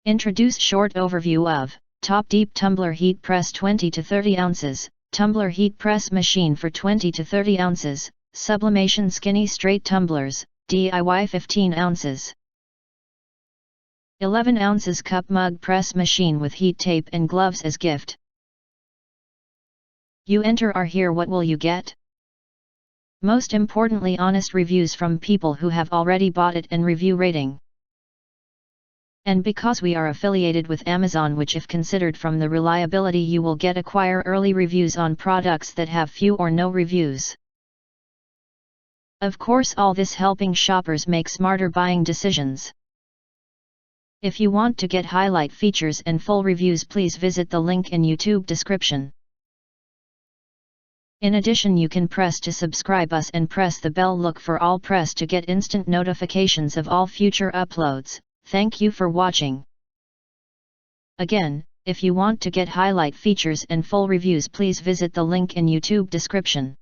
Introduce short overview of TOPDEEP Tumbler Heat Press 20 to 30 ounces, Tumbler Heat Press Machine for 20 to 30 ounces, Sublimation Skinny Straight Tumblers, DIY 15 ounces. 11 ounces Cup Mug Press Machine with heat tape and gloves as gift. You enter or here, what will you get? Most importantly, honest reviews from people who have already bought it and review rating. And because we are affiliated with Amazon, which if considered from the reliability, you will get acquire early reviews on products that have few or no reviews. Of course, all this helping shoppers make smarter buying decisions. If you want to get highlight features and full reviews, please visit the link in YouTube description. In addition, you can press to subscribe us and press the bell. Look for all press to get instant notifications of all future uploads. Thank you for watching. Again, if you want to get highlight features and full reviews, please visit the link in YouTube description.